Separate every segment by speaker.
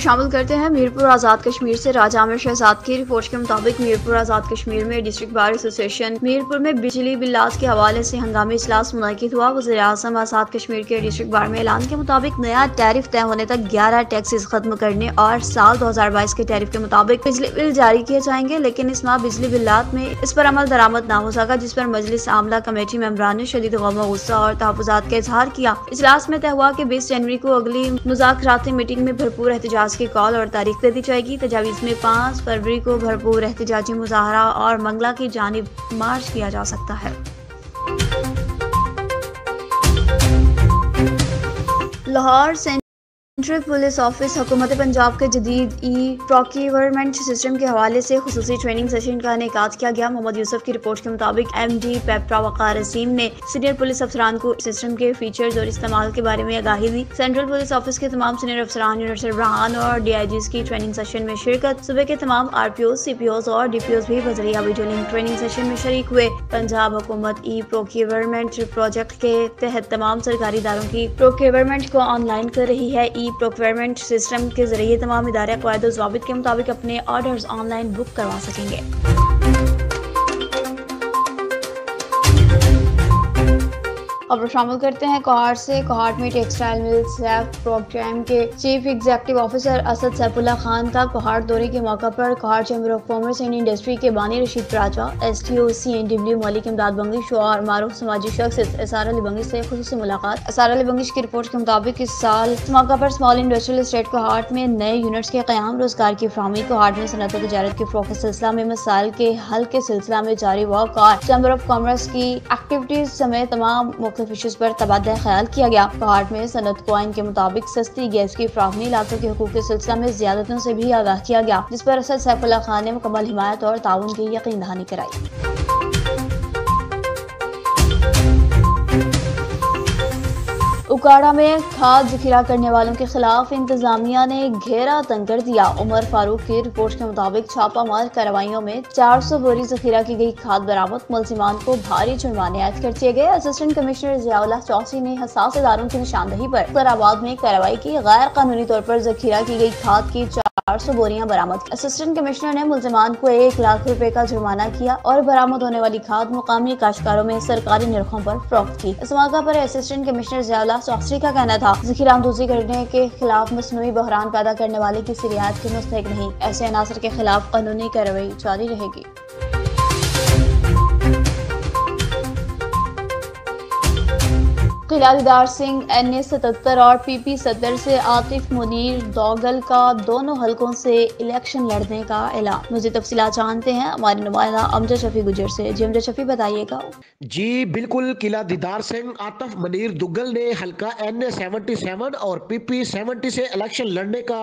Speaker 1: शामिल करते हैं मीरपुर आज़ाद कश्मीर से। राजा आमिर शहजाद की रिपोर्ट के मुताबिक मीरपुर आज़ाद कश्मीर में डिस्ट्रिक्ट बार एसोसिएशन मीरपुर में बिजली बिल्लात के हवाले से हंगामी इजलास मुनक़िद हुआ। वज़ीर आज़म आज़ाद कश्मीर के डिस्ट्रिक्ट बार में ऐलान के मुताबिक नया टैरिफ तय होने तक 11 टैक्सेस खत्म करने और साल 2022 के टैरिफ के मुताबिक बिजली बिल जारी किए जाएंगे, लेकिन इस माह बिजली बिल्लात में इस पर अमल दरामद न हो सका, जिस पर मजलिस आमला कमेटी मेंबरान ने शदीद गम गुस्सा और तहफ़्फ़ुज़ात का इजहार किया। इजलास में तय हुआ कि 20 जनवरी को अगली मुज़ाकराती मीटिंग में भरपूर एहतजाज की कॉल और तारीख दे दी जाएगी। तजावीज़ में 5 फरवरी को भरपूर एहतजाजी मुज़ाहरा और मंगला की जानिब मार्च किया जा सकता है। लाहौर सेंट्रल पुलिस ऑफिस हुकूमत पंजाब के जदीद प्रोक्योरमेंट सिस्टम के हवाले से खुसूसी ट्रेनिंग सेशन का इनेकाद किया गया। मोहम्मद यूसुफ की रिपोर्ट के मुताबिक MD पेप्रा वक़ार असीम ने सीनियर पुलिस अफसरान को सिस्टम के फीचर्स और इस्तेमाल के बारे में आगाही दी। सेंट्रल पुलिस ऑफिस के तमाम सीनियर अफसरान, यूनिट सरबराहान और DIGs की ट्रेनिंग सेशन में शिरकत। सुबह के तमाम RPOs, CPOs और DPOs भी बजरिया वीडियो लिंक ट्रेनिंग सेशन में शरीक हुए। पंजाब हुकूमत प्रोक्योरमेंट प्रोजेक्ट के तहत तमाम सरकारी इदारों की प्रोक्योरमेंट को ऑनलाइन कर रही है। प्रोक्योरमेंट सिस्टम के जरिए तमाम इदारे क़वायद व ज़वाबित के मुताबिक अपने ऑर्डर्स ऑनलाइन बुक करवा सकेंगे। अब शामिल करते हैं कोहाट से। कोहाट में टेक्सटाइल मिल सैफ प्रोग्राम के chief executive officer Asad Saifullah Khan का कोहाट दौरे के मौका पर Kohat chamber of commerce and industry के बानी रशीद राजा, STO CNW मलिक इमदाद बंगिश और मारूफ समाजी शख्स एसआर अली बंगिश से खुसूसी मुलाकात। एसआर अली बंगिश की रिपोर्ट के मुताबिक इस साल इस मौका पर स्मॉल इंडस्ट्रियल एस्टेट कोहाट में नए यूनिट्स के क़याम, रोजगार की फराहमी, कोहाट में सनअत व तिजारत के फ़रोग़ के सिलसिला में मसाइल के हल के सिलसिला में जारी वर्क और चैम्बर ऑफ कॉमर्स की एक्टिविटीज समेत तमाम इशूज़ पर तबादला ख्याल किया गया। कोहाट में सनअत को आइन के मुताबिक सस्ती गैस की फराहमी, इलाकों के हुकूक के सिलसिला में ज़ियादतों से भी आगाह किया गया, जिस पर असद सैफुल्लाह खान ने मुकम्मल हिमायत और ताउन की यकीन दहानी कराई। उकाड़ा में खाद जखीरा करने वालों के खिलाफ इंतजामिया ने घेरा तंग कर दिया। उमर फारूक की रिपोर्ट के मुताबिक छापामार कार्रवाइयों में 400 बोरी जखीरा की गई खाद बरामद, मुलजिमान को भारी जुर्माने आयद कर दिए गए। असिस्टेंट कमिश्नर ज़ियाउल्लाह चौधरी ने हसास इदारों की निशानदही पर फैसलाबाद में कार्रवाई की। गैर कानूनी तौर पर जखीरा की गई खाद की 400 बोरियां बरामद की। असिस्टेंट कमिश्नर ने मुलजिमान को 1 लाख रुपए का जुर्माना किया और बरामद होने वाली खाद मुकामी काश्तकारों में सरकारी निरखों पर फरोख्त की। इस मौका पर असिस्टेंट कमिश्नर ज़ियाउल्लाह चौधरी का कहना था, जखीरा आमदोज़ी करने के खिलाफ मसनूई बहरान पैदा करने वाले किसी रियायत के मुस्तहिक नहीं। ऐसे अनासर के खिलाफ कानूनी कार्रवाई जारी रहेगी। किला दीदार सिंह NA 77 और PP सदर से आतिफ मुनीर दोगल का दोनों हलकों से इलेक्शन लड़ने का ऐलान। मुझे तफसीलात जानते हैं हमारे नुमाइंदा अमजद शफी गुजर से। जी अमजद शफी बताइएगा।
Speaker 2: जी बिल्कुल, किला दीदार सिंह आतिफ मुनीर दुग्गल ने हलका NA 77 और PP 70 से इलेक्शन लड़ने का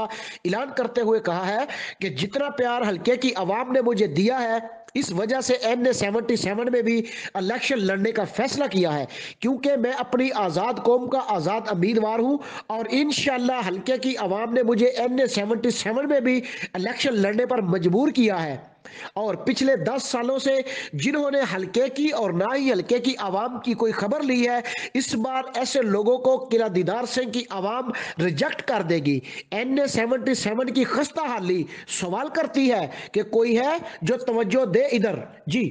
Speaker 2: ऐलान करते हुए कहा है कि जितना प्यार हलके की आवाम ने मुझे दिया है, इस वजह से NA 77 में भी इलेक्शन लड़ने का फैसला किया है, क्योंकि मैं अपनी आज़ाद कौम का आज़ाद उम्मीदवार हूं और इंशाअल्लाह हलके की आवाम ने मुझे NA 77 में भी इलेक्शन लड़ने पर मजबूर किया है। और पिछले 10 सालों से जिन्होंने हलके की और ना ही हलके की आवाम की कोई खबर ली है, इस बार ऐसे लोगों को किला दीदार सिंह की आवाम रिजेक्ट कर देगी। NA 77 की खस्ता हाली सवाल करती है कि कोई है जो तवज्जो दे इधर। जी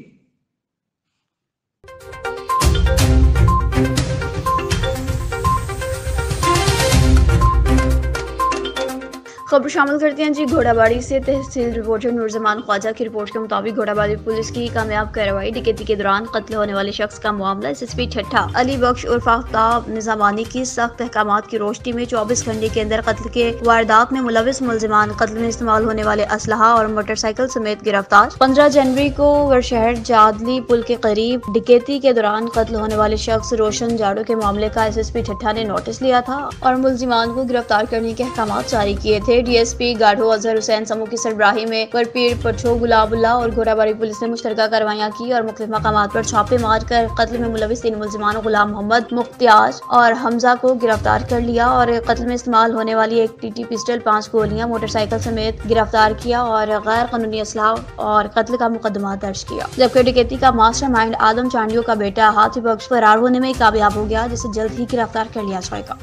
Speaker 1: खबर शामिल करते हैं जी घोड़ाबाड़ी से। तहसील रिपोर्टर नूरजमान ख्वाजा की रिपोर्ट के मुताबिक घोड़ाबाड़ी पुलिस की कामयाब कार्रवाई, डकैती के दौरान कत्ल होने वाले शख्स का मामला। SSP ठट्ठा अली बख्श उर्फ आफ्ताब निजामानी की सख्त अहकामात की रोशनी में 24 घंटे के अंदर कत्ल के वारदात में मुलविस मुलजिमान, कत्ल में इस्तेमाल होने वाले असलहा और मोटरसाइकिल समेत गिरफ्तार। 15 जनवरी को वरशहर जादली पुल के करीब डकैती के दौरान कत्ल होने वाले शख्स रोशन जाड़ो के मामले का SSP ठट्ठा ने नोटिस लिया था और मुलजिमान को गिरफ्तार करने के अहकामात जारी किए थे। DSP गाढ़ो अजहर हुसैन समूह की सरबराही में वरपीर पठो गुलाबुल्ला और घोड़ाबाड़ी पुलिस ने मुश्तरका कार्रवाइयां की और मुख्तलिफ मकामात पर छापे मार कर कत्ल में मुलविस 3 मुलजिमान गुलाम मोहम्मद, मुख्तियार और हमजा को गिरफ्तार कर लिया और कत्ल में इस्तेमाल होने वाली एक TT पिस्टल, 5 गोलियां, मोटरसाइकिल समेत गिरफ्तार किया और गैर कानूनी असलाह और कत्ल का मुकदमा दर्ज किया। जबकि डकैती का मास्टरमाइंड आदम चांडियो का बेटा हाथी बख्श फरार होने में कामयाब हो गया, जिसे जल्द ही गिरफ्तार कर लिया जाएगा।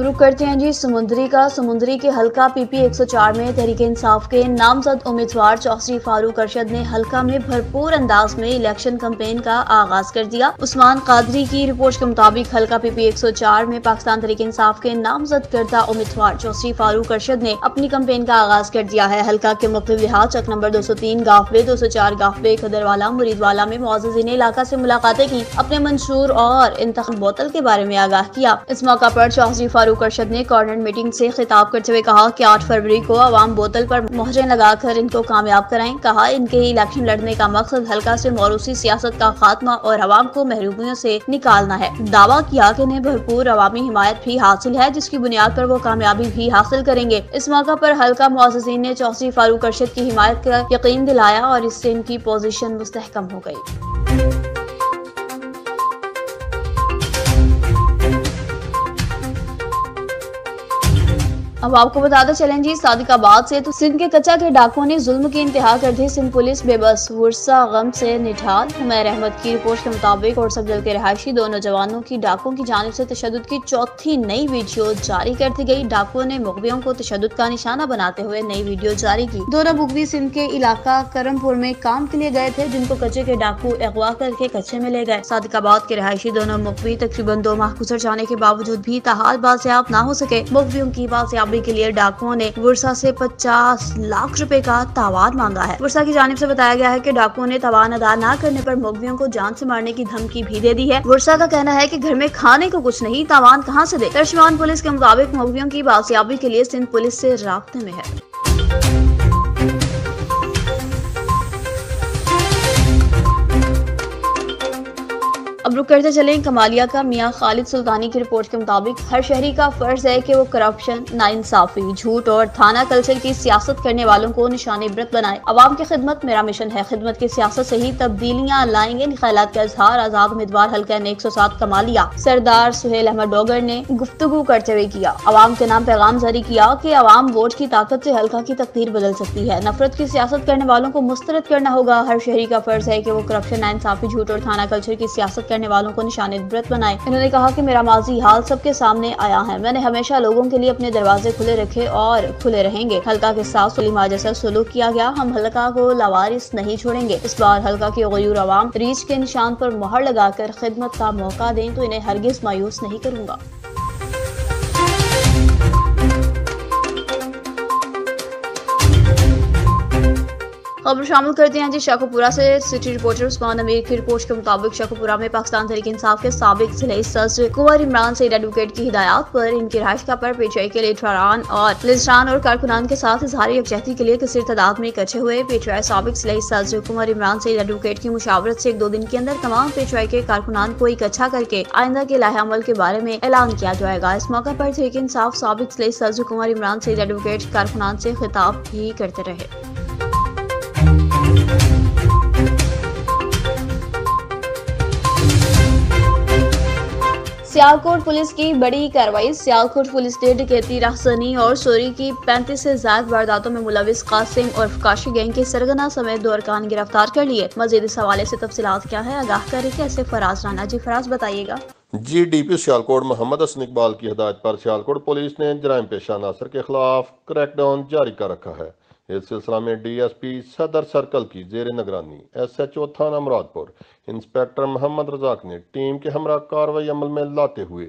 Speaker 1: रुक करते हैं जी समुंदरी के हल्का PP 104 में तहरीक इंसाफ के नामजद उम्मीदवार चौधरी फारूक अरशद ने हल्का में भरपूर अंदाज में इलेक्शन कैंपेन का आगाज कर दिया। उस्मान कादरी की रिपोर्ट के मुताबिक हल्का PP 104 में पाकिस्तान तहरीक इंसाफ के नामजद करदा उम्मीदवार चौधरी फारूक अरशद ने अपनी कैंपेन का आगाज कर दिया है। हल्का के मुख्तलिफ लिहाज चक नंबर 203 गाफबे, 204 गाफबे, खदरवाला, मुरीदवाला में मुअज़्ज़िज़ीन इलाका से मुलाकातें की, अपने मंशूर और इंतखाब बोतल के बारे में आगाह किया। इस मौका पर चौधरी फारूक अरशद ने कोऑर्डिनेट मीटिंग से खिताब करते हुए कहा कि 8 फरवरी को अवाम बोतल पर मोहरें लगाकर इनको कामयाब कराएं। कहा इनके इलेक्शन लड़ने का मकसद हल्का से मौरूसी सियासत का खात्मा और अवाम को महरूमियों से निकालना है। दावा किया कि इन्हें भरपूर अवामी हिमायत भी हासिल है, जिसकी बुनियाद पर वो कामयाबी भी हासिल करेंगे। इस मौका पर हल्का मुअज़्ज़िज़ीन ने चौधरी फारूक अरशद की हिमायत का यकीन दिलाया और इससे इनकी पोजीशन मुस्तहकम हो गई। अब आपको बताते चलें जी, सादिकाबाद से तो सिंध के कच्चा के डाकुओं ने जुल्म की इंतहा कर दी। सिंध पुलिस बेबस वर्षा गम से निठाल। हुमैर अहमद की रिपोर्ट के मुताबिक और सफदर के रहायशी 2 नौजवानों की डाकुओं की जानिब से तशद्दुद की चौथी नई वीडियो जारी कर दी गई। डाकुओं ने मुखबियों को तशद्दुद का निशाना बनाते हुए नई वीडियो जारी की। दोनों मुखबी सिंध के इलाका करमपुर में काम के लिए गए थे, जिनको कच्चे के डाकू अगवा करके कच्चे में ले गए। सादिकाबाद के रहायशी दोनों मुखबी तकरीबन 2 माह गुजर जाने के बावजूद भी ताहाल बाजियाब न हो सके। मुखबियों की बाजियाब के लिए डाकुओं ने वर्षा से 50 लाख रुपए का तावान मांगा है। वर्षा की जानिब से बताया गया है कि डाकुओं ने तावान अदा न करने पर मुखबियों को जान से मारने की धमकी भी दे दी है। वर्षा का कहना है कि घर में खाने को कुछ नहीं, तावान कहां से दे। तर्जुमान पुलिस के मुताबिक मुखबियों की बाजियाबी के लिए सिंध पुलिस से राब्ते में है। अब रुक करते चले कमालिया का मियां खालिद सुल्तानी की रिपोर्ट के मुताबिक हर शहरी का फर्ज है कि वो करप्शन, नाइंसाफी, झूठ और थाना कल्चर की सियासत करने वालों को निशाने इबरत बनाए। अवाम की खिदमत मेरा मिशन है, खिदमत की सियासत से ही तब्दीलियां लाएंगे। ख्यालात का इजहार आजाद उम्मीदवार हल्का 107 कमालिया सरदार सुहेल अहमद डोगर ने गुफ्तगू करते हुए किया। अवाम के नाम पैगाम जारी किया कि अवाम वोट की ताकत से हल्का की तकदीर बदल सकती है। नफरत की सियासत करने वालों को मुस्तरद करना होगा। हर शहरी का फर्ज है कि वो करप्शन, नाइंसाफी, झूठ और थाना कल्चर की सियासत करने वालों को निशाने इबरत बनाए। इन्होंने कहा कि मेरा माजी हाल सबके सामने आया है। मैंने हमेशा लोगों के लिए अपने दरवाजे खुले रखे और खुले रहेंगे। हल्का के साथ सुलीमा जैसा सलूक किया गया। हम हल्का को लावारिस नहीं छोड़ेंगे। इस बार हल्का की गयूर अवाम रीच के निशान पर मोहर लगाकर खिदमत का मौका दें तो इन्हें हरगिज मायूस नहीं करूंगा। खबर शामिल करते हैं जी शाहपुरा से। सिटी रिपोर्टर उस्मान अमीर की रिपोर्ट के मुताबिक शाहपुरा में पाकिस्तान तहरीक इंसाफ के साबिक जिले सदर कुंवर इमरान सईद एडवोकेट की हिदायत पर इनकी रहायश का पर पीटीआई के लीडरान और कारकुनान के साथ इजहार यकजहती के लिए किसी तादाद में इकट्ठे हुए। पीटीआई साबिक जिले सदर कुंवर इमरान सईद एडवोकेट की मुशावरत से 1-2 दिन के अंदर तमाम पीटीआई के कारकुनान को इकट्ठा करके आइंदा के लाहे अमल के बारे में ऐलान किया जाएगा। इस मौका पर तहरीक इंसाफ साबिक जिले सदर कुंवर इमरान सईद एडवोकेट कारकुनान से खिताब भी करते रहे। सियालकोट पुलिस की बड़ी कार्रवाई। सियालकोट पुलिस ने डकैती, राहज़नी और चोरी की 35 से ज्यादा वारदातों में मुलविस कासिम और काशी गैंग के सरगना समेत 2 अरकान गिरफ्तार कर लिए। मजीद इस हवाले से तफसीलात क्या है, आगाह करे कैसे फराज राना। जी फराज बताइएगा।
Speaker 3: GDP सियालकोट मोहम्मद हसन इकबाल की हिदायत पर सियालकोट पुलिस ने जराइम पेशा अनासर के खिलाफ क्रैकडाउन जारी कर रखा है। इस सिलसिला में DSP सदर सर्कल की जेर निगरानी SHO थाना मुरादपुर इंस्पेक्टर मोहम्मद रजाक ने टीम के हमरा कार्रवाई अमल में लाते हुए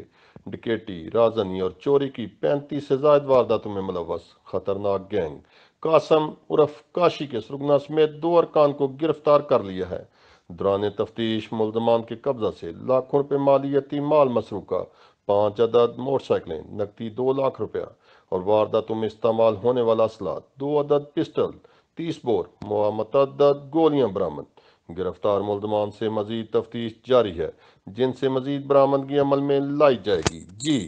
Speaker 3: डकैती, राजनी और चोरी की 35 से ज्यादा वारदातों में मुलव्वस खतरनाक गैंग कासम उर्फ काशी के सुरगना समेत 2 अरकान को गिरफ्तार कर लिया है। दौरान तफ्तीश मुल्जमान के कब्जा से लाखों रुपए मालियती माल मसरूका, 5 अदद मोटरसाइकिलें, नकदी 2 लाख रुपया और वारदातों में इस्तेमाल होने वाला असला 2 अदद पिस्टल, 30 बोर मुतअद्दिद गोलियां बरामद। गिरफ्तार मुल्जमान से मजीद तफ्तीश जारी है, जिनसे मजीद बरामदगी अमल में लाई जाएगी। जी